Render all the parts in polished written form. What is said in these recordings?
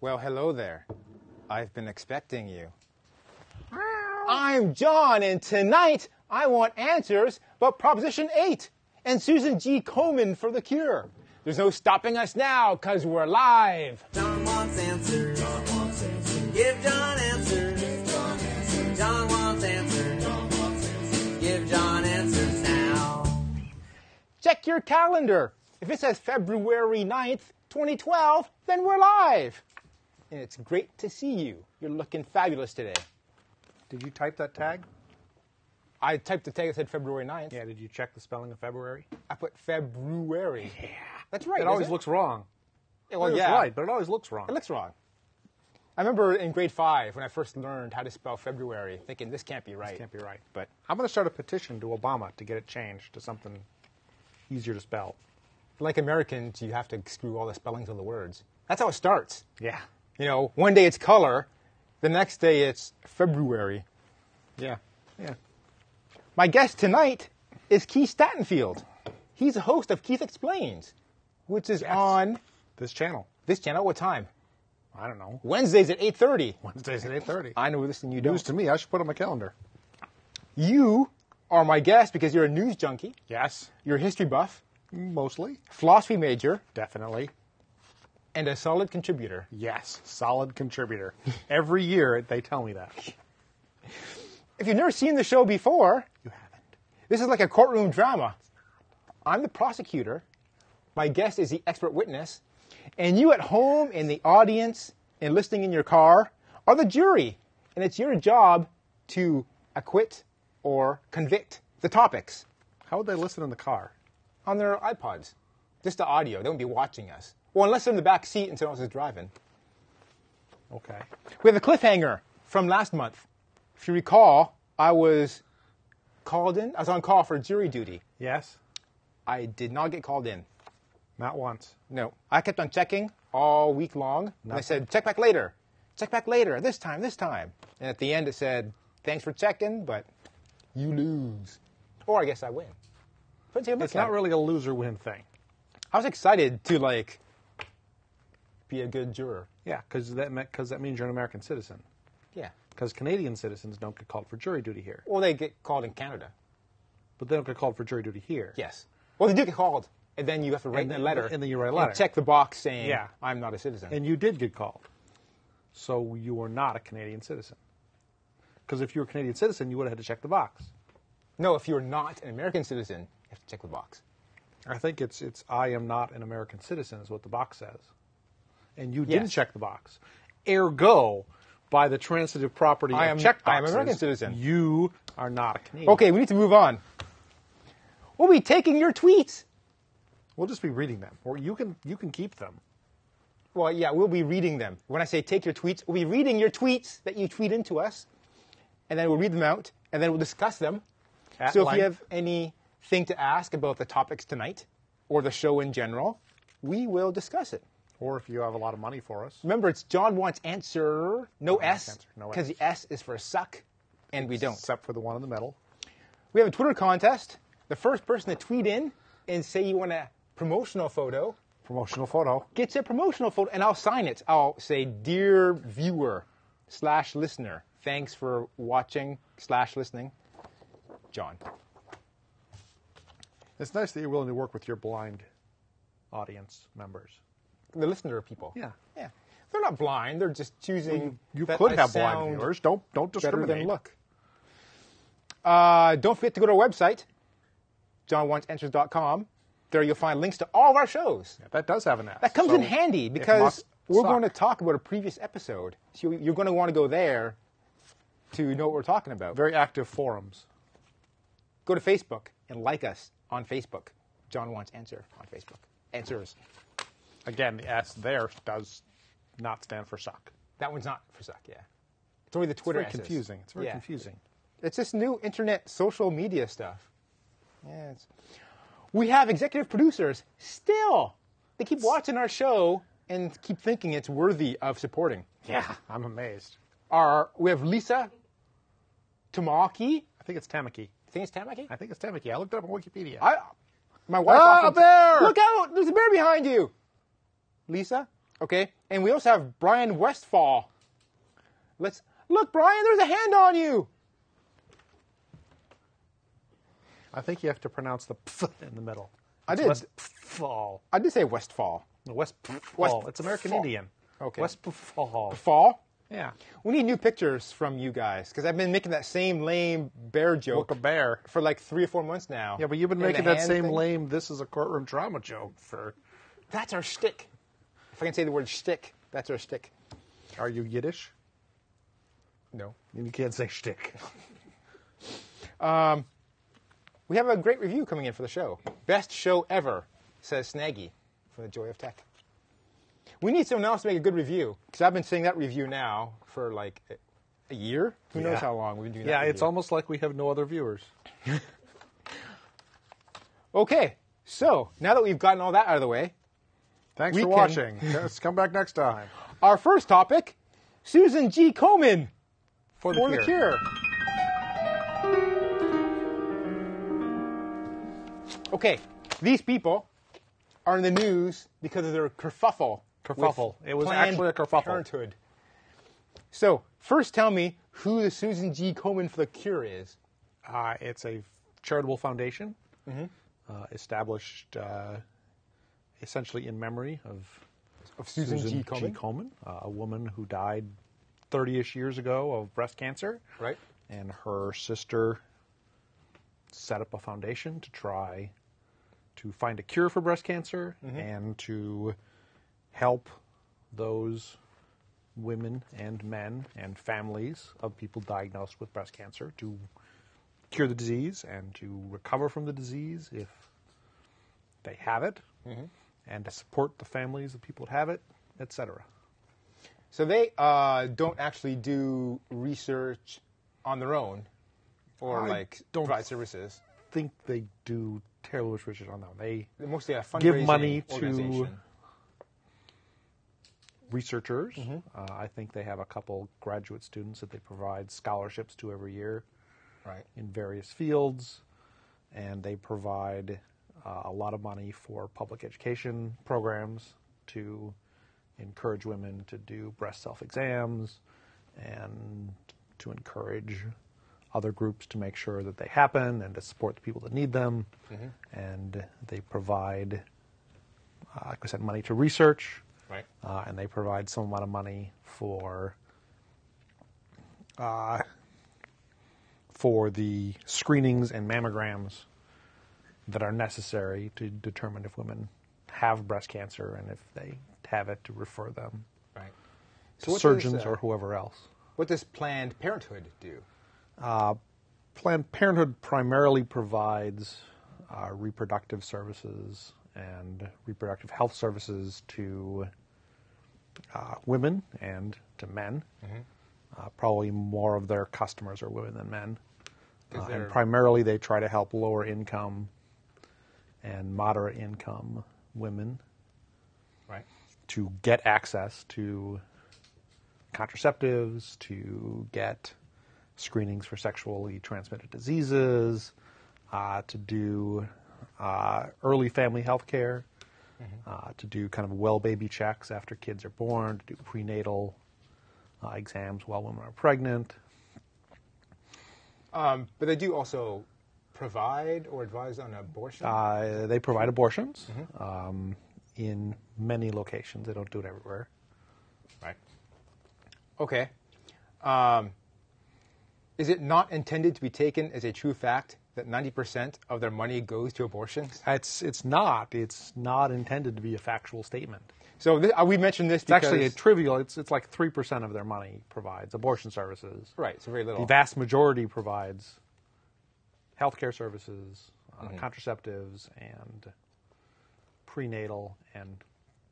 Well, hello there. I've been expecting you. I'm John, and tonight I want answers about Proposition 8 and Susan G. Komen for the cure. There's no stopping us now, because we're live. John wants answers. John wants answers. Give John answers. Give John answers. John wants answers. John wants answers. Give John answers now. Check your calendar. If it says February 9th, 2012, then we're live. And it's great to see you. You're looking fabulous today. Did you type that tag? I typed the tag that said February 9th. Yeah, did you check the spelling of February? I put February. Yeah. That's right. It always looks wrong. Yeah, well, It's yeah. right, but it always looks wrong. It looks wrong. I remember in grade 5 when I first learned how to spell February, thinking this can't be right. This can't be right. But I'm going to start a petition to Obama to get it changed to something easier to spell. like Americans, you have to screw all the spellings of the words. That's how it starts. Yeah. You know, one day it's color, the next day it's February. Yeah. Yeah. My guest tonight is Keith Stattenfield. He's a host of Keith Explains, which is on This channel. this channel. What time? I don't know. Wednesdays at 8:30. Wednesdays at 8:30. I know this and you don't. News to me. I should put it on my calendar. You are my guest because you're a news junkie. Yes. You're a history buff, Mostly. philosophy major, Definitely. and a solid contributor. Yes. Solid contributor. Every year they tell me that. If you've never seen the show before, You haven't. this is like a courtroom drama. I'm the prosecutor. My guest is the expert witness. And you at home, in the audience, and listening in your car, are the jury. And it's your job to acquit or convict the topics How would they listen in the car? on their iPods. Just the audio. They won't be watching us. Well, unless they're in the back seat and someone else is driving. Okay. We have a cliffhanger from last month. If you recall, I was called in. I was on call for jury duty. Yes. I did not get called in. Not once. No. I kept on checking all week long. And I said, check back later. Check back later. This time, this time. And at the end it said, thanks for checking, but you lose. Or I guess I win. It's not really a loser-win thing. I was excited to, like, be a good juror. Yeah, because that means you're an American citizen. Yeah. Because Canadian citizens don't get called for jury duty here. Or they get called in Canada. But they don't get called for jury duty here. Yes. Well, they do get called. And then you have to write a letter. And then you write a letter. And check the box saying, Yeah. I'm not a citizen. And you did get called. So you are not a Canadian citizen. Because if you were a Canadian citizen, you would have had to check the box. No, if you're not an American citizen, you have to check the box. I think it's I am not an American citizen is what the box says. And you didn't Yes. check the box. Ergo, by the transitive property of check I am boxes, an American citizen. you are not a Canadian. Okay, we need to move on. We'll be taking your tweets. We'll just be reading them. Or you can keep them. Well, yeah, we'll be reading them. When I say take your tweets, we'll be reading your tweets that you tweet into us, and then we'll read them out, and then we'll discuss them. At So if length. you have anything to ask about the topics tonight, or the show in general, we will discuss it. Or if you have a lot of money for us. Remember, it's John Wants Answer, no S, Answer, no because S. the S is for suck, and we don't. Except for the one in the middle. We have a Twitter contest. The first person to tweet in and say you want a promotional photo Promotional photo. gets a promotional photo, and I'll sign it. I'll say, dear viewer / listener, thanks for watching / listening, John. It's nice that you're willing to work with your blind audience members. The listener people. Yeah. Yeah. They're not blind. They're just choosing. You that could I have blind sound viewers. Don't better discriminate. than look. Don't forget to go to our website, johnwantsanswers.com. There you'll find links to all of our shows. Yeah, that does have an S. That comes so in handy it because must we're suck. going to talk about a previous episode. So you're going to want to go there to know what we're talking about. Very active forums. Go to Facebook and like us on Facebook. John Wants Answer on Facebook. Answers. Again, the S there does not stand for suck. That one's not for suck, yeah. It's only the Twitter It's very S's. confusing. It's very Yeah. confusing. It's this new internet social media stuff. Yeah, we have executive producers still. They keep watching our show and keep thinking it's worthy of supporting. Yeah, I'm amazed. We have Lisa Tamaki. I think it's Tamaki. Think it's Tamaki? I think it's Tamaki. I looked it up on Wikipedia. My wife Ah, often- a bear! Look out! There's a bear behind you. Lisa, Okay, and we also have Brian Westfall. Look, Brian, there's a hand on you. I think you have to pronounce the "p" in the middle. I It's did. Westfall. I did say Westfall. No, Westfall. It's American Fall. Indian. Okay. Westfall. Fall? Yeah. We need new pictures from you guys, because I've been making that same lame bear joke Look, a bear. for like 3 or 4 months now. Yeah, but you've been And making the that hand same thing. lame "this is a courtroom drama" joke for. That's our shtick. If I can say the word shtick, that's our shtick. Are you Yiddish? No. You can't say shtick. We have a great review coming in for the show. Best show ever, says Snaggy from the Joy of Tech. We need someone else to make a good review, because I've been saying that review now for like a year. Who knows how long we've been doing that Yeah, review. it's almost like we have no other viewers. Okay, so now that we've gotten all that out of the way, Thanks We for can- watching. Let's come back next time. our first topic, Susan G. Komen For for the cure. Okay, these people are in the news because of their kerfuffle. Kerfuffle. with It was Planned actually a kerfuffle. Parenthood. So, first tell me who the Susan G. Komen for the Cure is. It's a charitable foundation established essentially in memory of Susan G. Komen. Komen, a woman who died 30-ish years ago of breast cancer. Right. And her sister set up a foundation to try to find a cure for breast cancer and to help those women and men and families of people diagnosed with breast cancer to cure the disease and to recover from the disease if they have it, and to support the families of people that have it, etc. So they don't actually do research on their own or I like don't provide services. think they do terrible research on them. They They're mostly a fundraising give money to organization. researchers. I think they have a couple graduate students that they provide scholarships to every year Right. in various fields, and they provide a lot of money for public education programs to encourage women to do breast self-exams and to encourage other groups to make sure that they happen and to support the people that need them. And they provide, like I said, money to research. Right. And they provide some amount of money for the screenings and mammograms that are necessary to determine if women have breast cancer and if they have it, to refer them Right. to what surgeons does, or whoever else. What does Planned Parenthood do? Planned Parenthood primarily provides reproductive services and reproductive health services to women and to men. Probably more of their customers are women than men. And primarily they try to help lower income and moderate income women Right. to get access to contraceptives, to get screenings for sexually transmitted diseases, to do early family health care, to do kind of well baby checks after kids are born, to do prenatal exams while women are pregnant. But they do also provide or advise on abortion? They provide abortions in many locations. They don't do it everywhere. Right. Okay. Is it not intended to be taken as a true fact that 90% of their money goes to abortions? It's not. It's not intended to be a factual statement. So we mentioned this It's because... actually a trivial. It's like 3% of their money provides abortion services. Right, so very little. The vast majority provides healthcare services, contraceptives, and prenatal and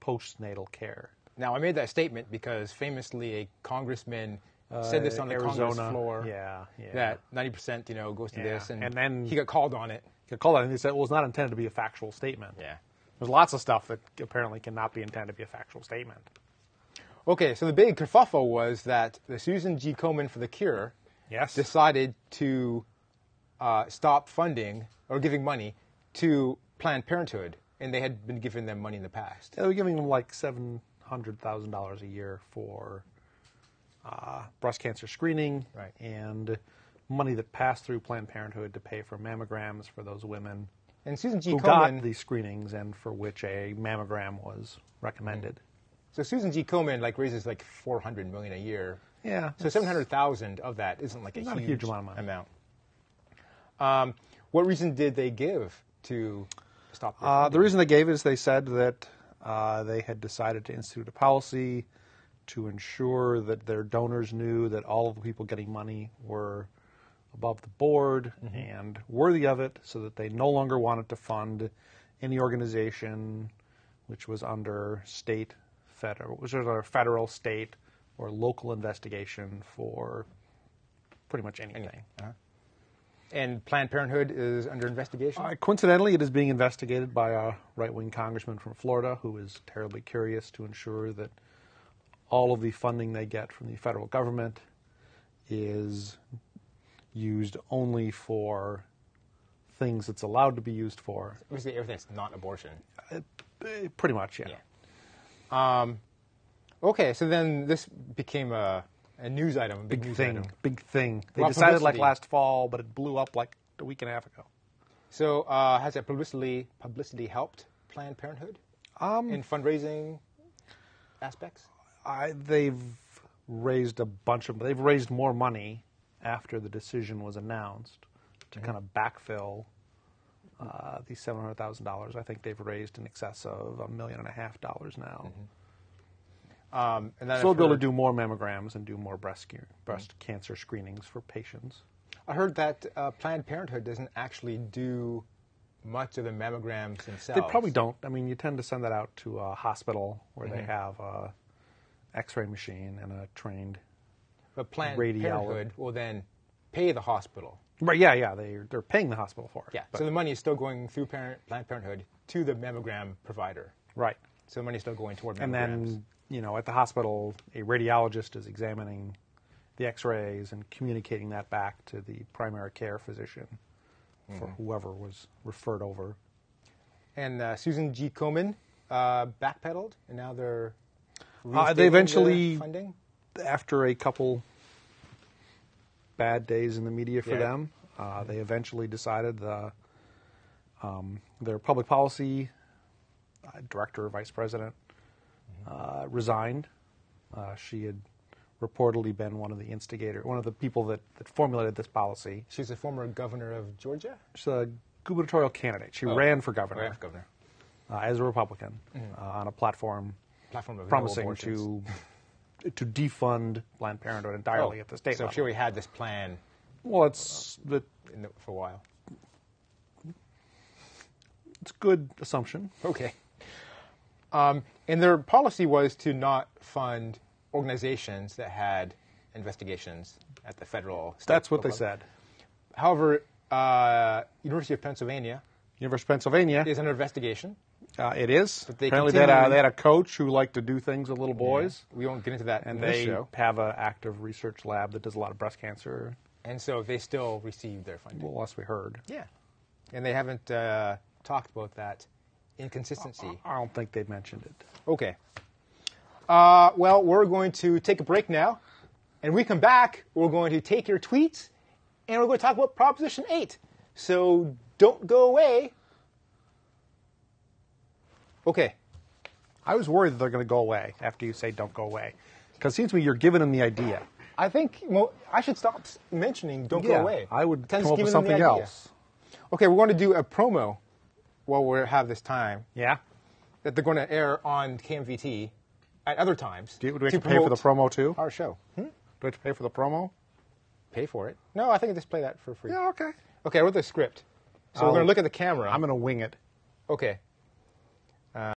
postnatal care. Now, I made that statement because famously a congressman said this on the Arizona Congress floor. Yeah. That 90%, goes to Yeah. this, and then he got called on it. You call that, and he said, well, it's not intended to be a factual statement. Yeah. There's lots of stuff that apparently cannot be intended to be a factual statement. Okay, so the big kerfuffle was that the Susan G. Komen for the Cure Yes. decided to stop funding or giving money to Planned Parenthood, and they had been giving them money in the past. They were giving them like $700 $100,000 a year for breast cancer screening, Right. and money that passed through Planned Parenthood to pay for mammograms for those women And Susan G. who Komen, got these screenings and for which a mammogram was recommended. so Susan G. Komen raises $400 million a year. Yeah. So 700,000 of that isn't Not a huge amount of money. What reason did they give to stop this? The reason they gave is they said that they had decided to institute a policy to ensure that their donors knew that all of the people getting money were above the board and worthy of it, so that they no longer wanted to fund any organization which was under federal, state, or local investigation for pretty much anything. And Planned Parenthood is under investigation? Coincidentally, it is being investigated by a right-wing congressman from Florida who is terribly curious to ensure that all of the funding they get from the federal government is used only for things it's allowed to be used for. Basically everything that's not abortion. Pretty much, yeah. Okay, so then this became a news item, a big news item. Big thing. They Well, decided publicity. last fall, but it blew up a week and a half ago. So has that publicity helped Planned Parenthood in fundraising aspects? They've raised they've raised more money after the decision was announced to kind of backfill the $700,000. I think they've raised in excess of $1.5 million now. And then So they'll be able to do more mammograms and do more breast cancer screenings for patients. I heard that Planned Parenthood doesn't actually do much of the mammograms themselves. They probably don't. I mean, you tend to send that out to a hospital where they have a X-ray machine and a trained But Planned radiologist. Parenthood will then pay the hospital. Right? Yeah. They're paying the hospital for it. Yeah. but- So the money is still going through Planned Parenthood to the mammogram provider. right. So the money is still going toward And mammograms. then, at the hospital, a radiologist is examining the X-rays and communicating that back to the primary care physician for whoever was referred over. And Susan G. Komen backpedaled, and now they're They reinstating eventually, the funding. after a couple bad days in the media for Yeah. them, they eventually decided their public policy director or vice president resigned. She had reportedly been one of the people that formulated this policy. She's a former governor of Georgia. She's a gubernatorial candidate. She ran for governor, Ran for governor. as a Republican on a platform Platform of no promising abortions. to defund Planned Parenthood entirely at the state So level. she already had this plan Well, it's for a while. a good assumption. Okay. And their policy was to not fund organizations that had investigations at the federal, state, That's what they local said. level. However, University of Pennsylvania University of Pennsylvania, is under investigation. it is. But they Apparently, continue- they had a coach who liked to do things with little boys, We won't get into that and in this they show. have an active research lab that does a lot of breast cancer. And so they still receive their funding. Well, last we heard, Yeah. And they haven't talked about that inconsistency. I don't think they've mentioned it. Okay. Well, we're going to take a break now. And when we come back, we're going to take your tweets, and we're going to talk about Proposition 8. So don't go away. Okay. I was worried that they're going to go away after you say "don't go away," because it seems to me you're giving them the idea. I think I should stop mentioning don't go away. I would Tends come up giving with them the something idea. else. Okay, we're going to do a promo while we have this time Yeah. that they're going to air on KMVT at other times. Do we have to pay for the promo too? Our show. Do we have to pay for the promo? Pay for it? No, I think I just play that for free. Yeah. Okay. Okay, I wrote the script. So we're going to look at the camera. I'm going to wing it. Okay.